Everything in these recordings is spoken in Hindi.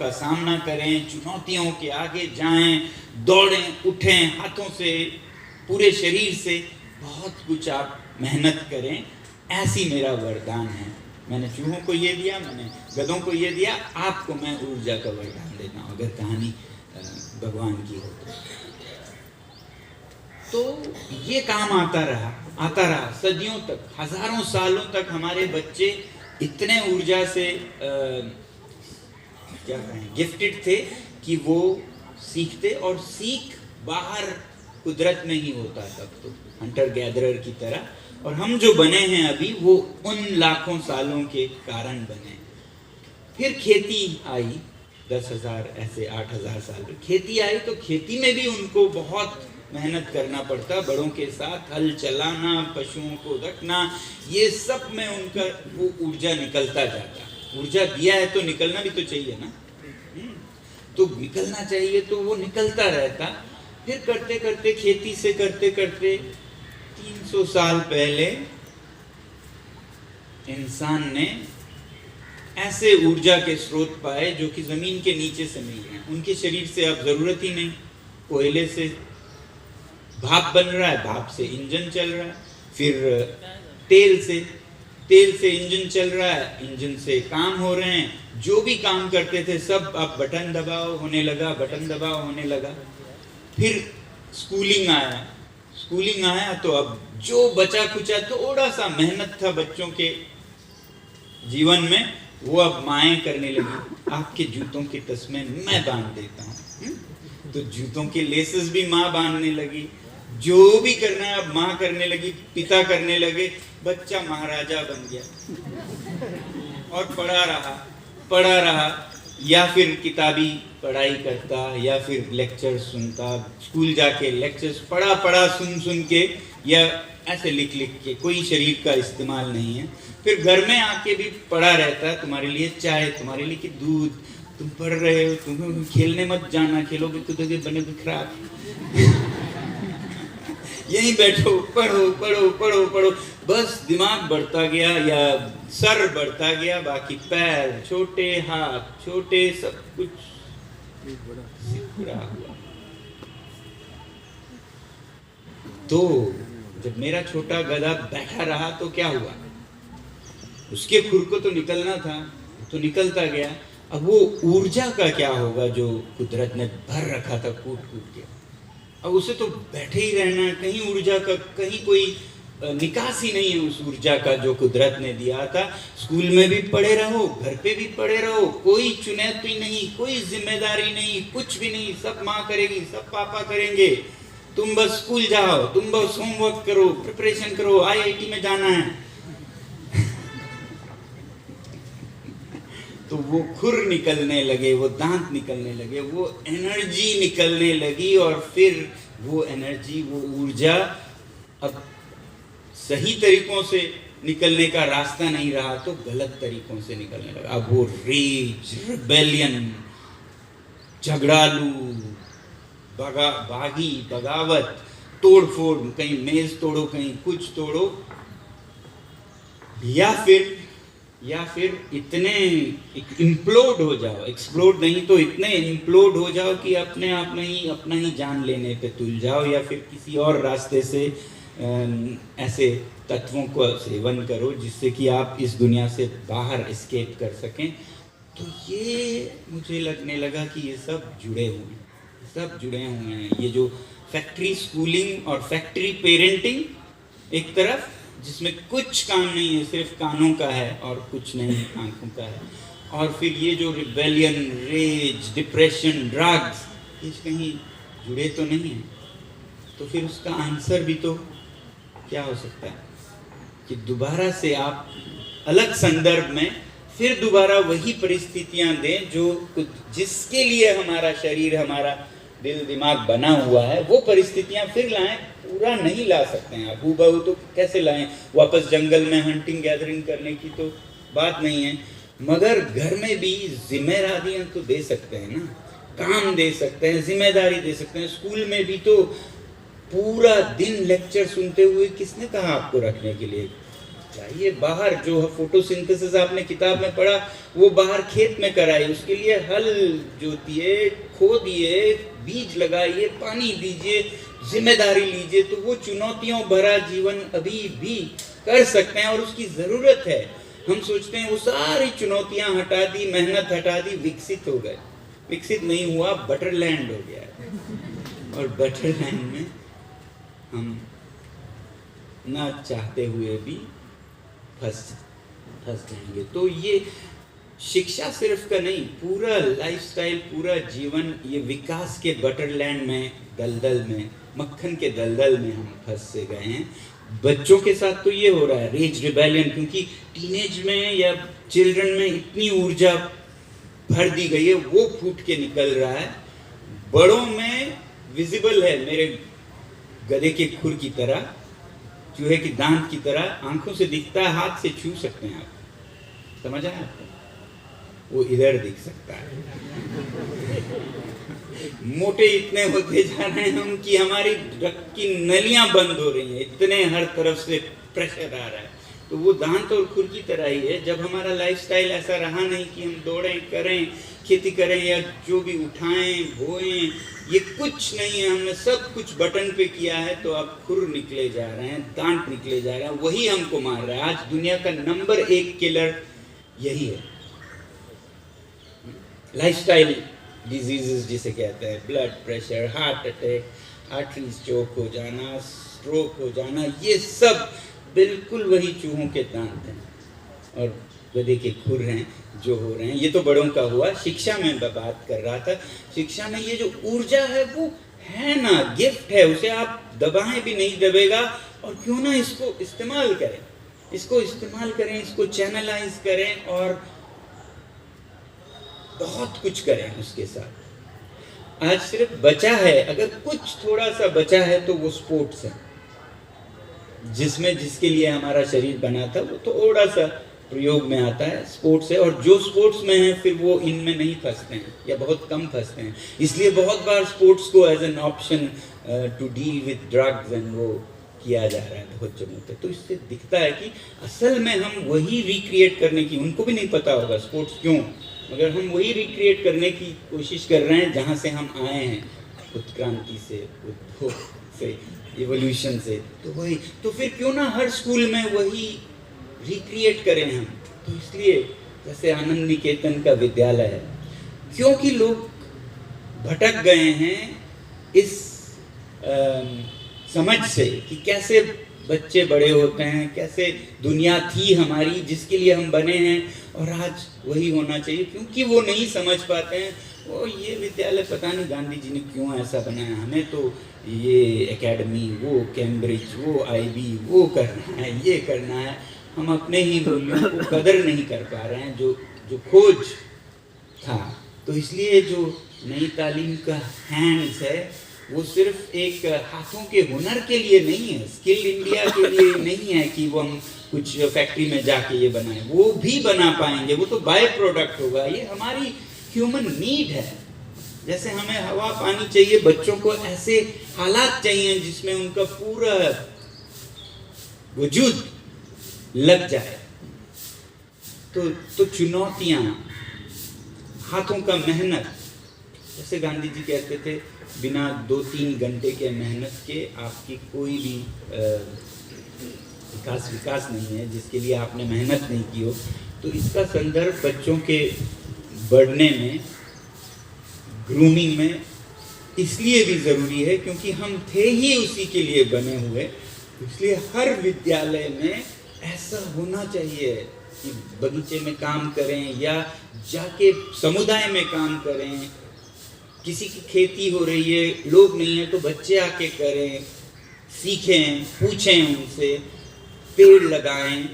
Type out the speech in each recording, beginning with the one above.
का सामना करें, चुनौतियों के आगे जाएं, दौड़ें, उठें, हाथों से, पूरे शरीर से, बहुत कुछ आप मेहनत करें, ऐसी मेरा वरदान है। मैंने चूहों को ये दिया, मैंने गधों को ये दिया, आपको मैं ऊर्जा का वरदान देता हूँ, अगर कहानी भगवान की हो तो ये काम आता रहा सदियों तक, हजारों सालों तक हमारे बच्चे इतने ऊर्जा से क्या कहें, गिफ्टेड थे कि वो सीखते, और सीख बाहर कुदरत में ही होता तब तो, हंटर गैदरर की तरह। और हम जो बने हैं अभी, वो उन लाखों सालों के कारण बने। फिर खेती आई, 10,000 ऐसे 8,000 साल में खेती आई, तो खेती में भी उनको बहुत मेहनत करना पड़ता, बड़ों के साथ हल चलाना, पशुओं को रखना, ये सब में उनका वो ऊर्जा निकलता जाता। ऊर्जा दिया है तो निकलना भी तो चाहिए ना, तो निकलना चाहिए, तो वो निकलता रहता। फिर करते करते, खेती से करते करते 300 साल पहले इंसान ने ऐसे ऊर्जा के स्रोत पाए जो कि जमीन के नीचे से मिल रहे हैं। उनके शरीर से अब जरूरत ही नहीं, कोयले से भाप बन रहा है, भाप से इंजन चल रहा है, फिर तेल से इंजन चल रहा है, इंजन से काम हो रहे हैं। जो भी काम करते थे सब अब बटन दबाओ होने लगा। फिर स्कूलिंग आया तो अब जो बचा कुचा थोड़ा सा मेहनत था बच्चों के जीवन में, वो अब माएँ करने लगी। आपके जूतों के तस्मे मैं बांध देता हूँ, तो जूतों के लेसेस भी माँ बांधने लगी। जो भी करना है अब माँ करने लगी, पिता करने लगे, बच्चा महाराजा बन गया और पढ़ा रहा, या फिर किताबी पढ़ाई करता, या फिर लेक्चर सुनता, स्कूल जाके लेक्चर्स पढ़ा सुन के, या ऐसे लिख के, कोई शरीर का इस्तेमाल नहीं है। फिर घर में आके भी पड़ा रहता है, तुम्हारे लिए चाय, तुम्हारे लिए कि दूध, तुम पढ़ रहे हो, तुम खेलने मत जाना, खेलोगे तो बनेगे खराब। यहीं बैठो, पढ़ो, बस दिमाग बढ़ता गया, या सर बढ़ता गया, बाकी पैर छोटे, हाथ छोटे, सब कुछ सिकुड़ा हुआ। तो जब मेरा छोटा गधा बैठा रहा तो क्या हुआ, उसके खुर को तो निकलना था, तो निकलता गया। अब वो ऊर्जा का क्या होगा जो कुदरत ने भर रखा था कूट के, अब उसे तो बैठे ही रहना है। कहीं ऊर्जा का, कहीं कोई निकास ही नहीं है उस ऊर्जा का जो कुदरत ने दिया था। स्कूल में भी पढ़े रहो, घर पे भी पढ़े रहो, कोई चुनौती नहीं, कोई जिम्मेदारी नहीं, कुछ भी नहीं, सब माँ करेगी, सब पापा करेंगे। तुम बस स्कूल जाओ, तुम बस होमवर्क करो, प्रिपरेशन करो, IIT में जाना है। तो वो खुर निकलने लगे, वो दांत निकलने लगे, वो एनर्जी निकलने लगी, और फिर वो एनर्जी, वो ऊर्जा अब सही तरीकों से निकलने का रास्ता नहीं रहा, तो गलत तरीकों से निकलने लगा। अब वो रेज, रिबेलियन, झगड़ालू, बगावत, तोड़फोड़, कहीं मेज तोड़ो, कहीं कुछ तोड़ो, या फिर इतने इम्प्लोड हो जाओ, एक्सप्लोड नहीं तो इतने इम्प्लोड हो जाओ कि अपने आप में ही अपना ही जान लेने पे तुल जाओ, या फिर किसी और रास्ते से ऐसे तत्वों को सेवन करो जिससे कि आप इस दुनिया से बाहर एस्केप कर सकें। तो ये मुझे लगने लगा कि ये सब जुड़े हुए हैं। ये जो फैक्ट्री स्कूलिंग और फैक्ट्री पेरेंटिंग एक तरफ, जिसमें कुछ काम नहीं है, सिर्फ कानों का है और कुछ नहीं आंखों का है, और फिर ये जो रिबेलियन, रेज, डिप्रेशन, ड्रग्स, ये कहीं जुड़े तो नहीं है। तो फिर उसका आंसर भी तो क्या हो सकता है कि दोबारा से आप अलग संदर्भ में फिर दोबारा वही परिस्थितियां दें जो जिसके लिए हमारा शरीर, हमारा दिल दिमाग बना हुआ है, वो परिस्थितियां फिर लाएं। पूरा नहीं ला सकते हैं आप, हूबहू तो कैसे लाएं, वापस जंगल में हंटिंग गैदरिंग करने की तो बात नहीं है, मगर घर में भी जिम्मेदारियां तो दे सकते हैं ना, काम दे सकते हैं, जिम्मेदारी दे सकते हैं। स्कूल में भी तो पूरा दिन लेक्चर सुनते हुए किसने कहा आपको रखने के लिए? जाइए बाहर, जो फोटोसिंथेसिस आपने किताब में पढ़ा वो बाहर खेत में कराइए, उसके लिए हल जोतिए, खोदिए, बीज लगाइए, पानी दीजिए, जिम्मेदारी लीजिए, तो वो चुनौतियों भरा जीवन अभी भी कर सकते हैं और उसकी ज़रूरत है। हम सोचते हैं वो सारी चुनौतियां हटा दी, मेहनत हटा दी, विकसित हो गए। विकसित नहीं हुआ, बटरलैंड हो गया है। और बटरलैंड में हम ना चाहते हुए भी फंस जाएंगे। तो ये शिक्षा सिर्फ का नहीं, पूरा लाइफस्टाइल, पूरा जीवन ये विकास के बटरलैंड में, दलदल में, मक्खन के दलदल में हम फंस से गए हैं। बच्चों के साथ तो ये हो रहा है, रेज रिबेलियन, क्योंकि टीनेज में या चिल्ड्रन में इतनी ऊर्जा भर दी गई है, वो फूट के निकल रहा है। बड़ों में विजिबल है, मेरे गधे के खुर की तरह, चूहे की दांत की तरह, आंखों से दिखता है, हाथ से छू सकते हैं आप, समझ आया आपको? वो इधर दिख सकता है। मोटे इतने होते जा रहे हैं हम कि हमारी रक्त की नलियां बंद हो रही हैं, इतने हर तरफ से प्रेशर आ रहा है। तो वो दांत और खुर की तरह ही है। जब हमारा लाइफस्टाइल ऐसा रहा नहीं कि हम दौड़ें, करें, खेती करें या जो भी उठाएं, बोएं, ये कुछ नहीं है, हमने सब कुछ बटन पे किया है, तो अब खुर निकले जा रहे हैं, दांत निकले जा रहे हैं, वही हमको मार रहा है। आज दुनिया का नंबर 1 किलर यही है, लाइफस्टाइल डिजीजेस जिसे कहते हैं, blood pressure, heart attack, arteries choke हो जाना, स्ट्रोक हो जाना, ये सब बिल्कुल वही चूहों के दांत हैं और गधे के खुर हैं जो हो रहे हैं। ये तो बड़ों का हुआ। शिक्षा में मैं बात कर रहा था, शिक्षा में ये जो ऊर्जा है वो है ना, गिफ्ट है, उसे आप दबाएं भी नहीं दबेगा। और क्यों ना इसको इस्तेमाल करें, इसको चैनलाइज करें और बहुत कुछ करें उसके साथ। आज सिर्फ बचा है, अगर कुछ थोड़ा सा बचा है तो वो स्पोर्ट्स है, जिसमें जिसके लिए हमारा शरीर बना था वो थोड़ा सा प्रयोग में आता है, स्पोर्ट्स है। और जो स्पोर्ट्स में है फिर वो इनमें नहीं फंसते हैं या बहुत कम फंसते हैं। इसलिए बहुत बार स्पोर्ट्स को as an option to deal with drugs and वो किया जा रहा है बहुत जगहों पे। तो इससे दिखता है कि असल में हम वही रिक्रिएट करने की, उनको भी नहीं पता होगा स्पोर्ट्स क्यों, मगर हम वही रिक्रिएट करने की कोशिश कर रहे हैं जहाँ से हम आए हैं, उत्क्रांति से, उद्भव से, इवोल्यूशन से। तो वही, तो फिर क्यों ना हर स्कूल में वही रिक्रिएट करें हम। तो इसलिए जैसे आनंद निकेतन का विद्यालय है, क्योंकि लोग भटक गए हैं इस समझ से कि कैसे बच्चे बड़े होते हैं, कैसे दुनिया थी हमारी जिसके लिए हम बने हैं, और आज वही होना चाहिए। क्योंकि वो नहीं समझ पाते हैं, वो ये विद्यालय पता नहीं गांधी जी ने क्यों ऐसा बनाया, हमें तो ये एकेडमी, वो कैम्ब्रिज, वो आईबी, वो करना है, ये करना है। हम अपने ही मूल्यों को कदर नहीं कर पा रहे हैं, जो खोज था। तो इसलिए जो नई तालीम का हैंड्स है वो सिर्फ एक हाथों के हुनर के लिए नहीं है, स्किल इंडिया के लिए नहीं है कि वो हम कुछ फैक्ट्री में जाके ये बनाएं, वो भी बना पाएंगे, वो तो बाय प्रोडक्ट होगा। ये हमारी ह्यूमन नीड है। जैसे हमें हवा पानी चाहिए, बच्चों को ऐसे हालात चाहिए जिसमें उनका पूरा वजूद लग जाए। तो चुनौतियां, हाथों का मेहनत, जैसे गांधी जी कहते थे, बिना 2-3 घंटे के मेहनत के आपकी कोई भी विकास नहीं है, जिसके लिए आपने मेहनत नहीं की हो। तो इसका संदर्भ बच्चों के बढ़ने में, ग्रूमिंग में इसलिए भी ज़रूरी है क्योंकि हम थे ही उसी के लिए बने हुए। इसलिए हर विद्यालय में ऐसा होना चाहिए कि बगीचे में काम करें या जाके समुदाय में काम करें। किसी की खेती हो रही है, लोग नहीं है, तो बच्चे आके करें, सीखें, पूछें उनसे, पेड़ लगाएं,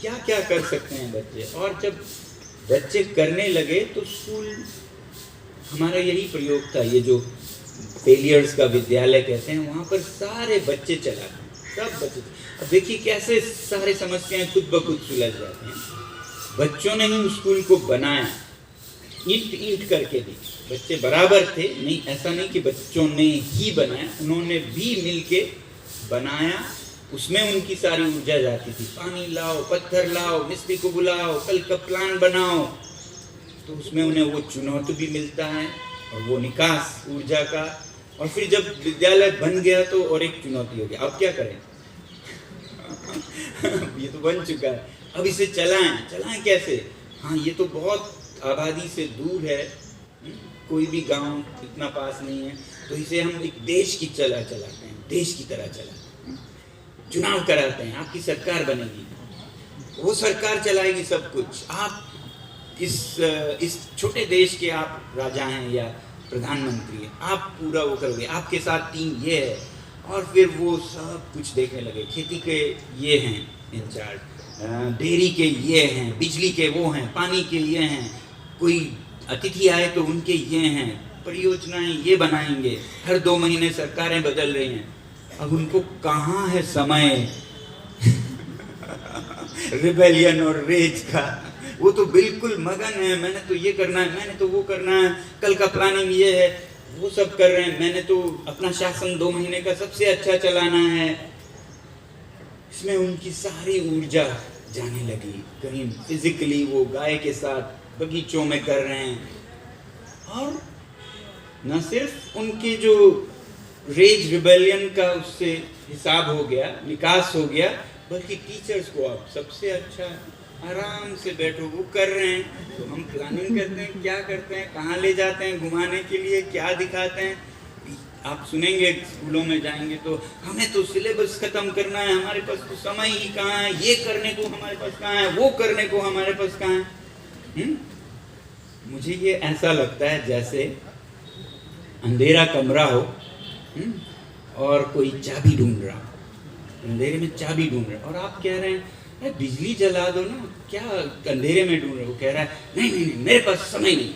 क्या क्या कर सकते हैं बच्चे। और जब बच्चे करने लगे तो स्कूल, हमारा यही प्रयोग था, ये जो फेलियर्स का विद्यालय कहते हैं, वहाँ पर सारे बच्चे चला गए, सब बच्चे। अब देखिए कैसे सारे समस्याएं खुद ब खुद सुलझ जाती हैं। बच्चों ने ही स्कूल को बनाया, ईंट करके दी। बच्चे बराबर थे, नहीं ऐसा नहीं कि बच्चों ने ही बनाया, उन्होंने भी मिलके बनाया उसमें उनकी सारी ऊर्जा जाती थी। पानी लाओ, पत्थर लाओ, मिस्त्री को बुलाओ, कल का प्लान बनाओ। तो उसमें उन्हें वो चुनौती भी मिलता है और वो निकास ऊर्जा का। और फिर जब विद्यालय बन गया तो और एक चुनौती हो गई, अब क्या करें? ये तो बन चुका है, अब इसे चलाएं कैसे? हाँ, ये तो बहुत आबादी से दूर है, कोई भी गांव इतना पास नहीं है, तो इसे हम एक देश की चलाते हैं, देश की तरह चलाते हैं। चुनाव कराते हैं, आपकी सरकार बनेगी, वो सरकार चलाएगी सब कुछ। आप इस छोटे देश के आप राजा हैं या प्रधानमंत्री हैं, आप पूरा वो करोगे, आपके साथ टीम ये है। और फिर वो सब कुछ देखने लगे, खेती के ये हैं इंचार्ज, डेयरी के ये हैं, बिजली के वो हैं, पानी के ये हैं, कोई अतिथि आए तो उनके ये हैं, परियोजनाएं ये बनाएंगे। हर 2 महीने सरकारें बदल रही हैं, अब उनको कहाँ है समय रिबेलियन और रेज का? वो तो बिल्कुल मगन है, मैंने तो ये करना है, मैंने तो वो करना है, कल का प्लानिंग ये है, वो सब कर रहे हैं, मैंने तो अपना शासन 2 महीने का सबसे अच्छा चलाना है। इसमें उनकी सारी ऊर्जा जाने लगी। कहीं फिजिकली वो गाय के साथ बगीचों में कर रहे हैं, और न सिर्फ उनकी जो रेज रिबेलियन का उससे हिसाब हो गया, निकास हो गया, बल्कि टीचर्स को आप सबसे अच्छा आराम से बैठो, वो कर रहे हैं तो हम प्लानिंग करते हैं, क्या करते हैं, कहाँ ले जाते हैं घुमाने के लिए, क्या दिखाते हैं। आप सुनेंगे स्कूलों में जाएंगे तो हमें तो सिलेबस खत्म करना है, हमारे पास तो समय ही कहाँ है, ये करने को हमारे पास कहाँ है, वो करने को हमारे पास कहाँ है। मुझे ये ऐसा लगता है जैसे अंधेरा कमरा हो और कोई चाबी ढूंढ रहा हो, अंधेरे में चाबी ढूंढ रहा है, और आप कह रहे हैं बिजली जला दो ना, क्या अंधेरे में ढूंढ रहे हो? वो कह रहा है नहीं नहीं नहीं, मेरे पास समय नहीं,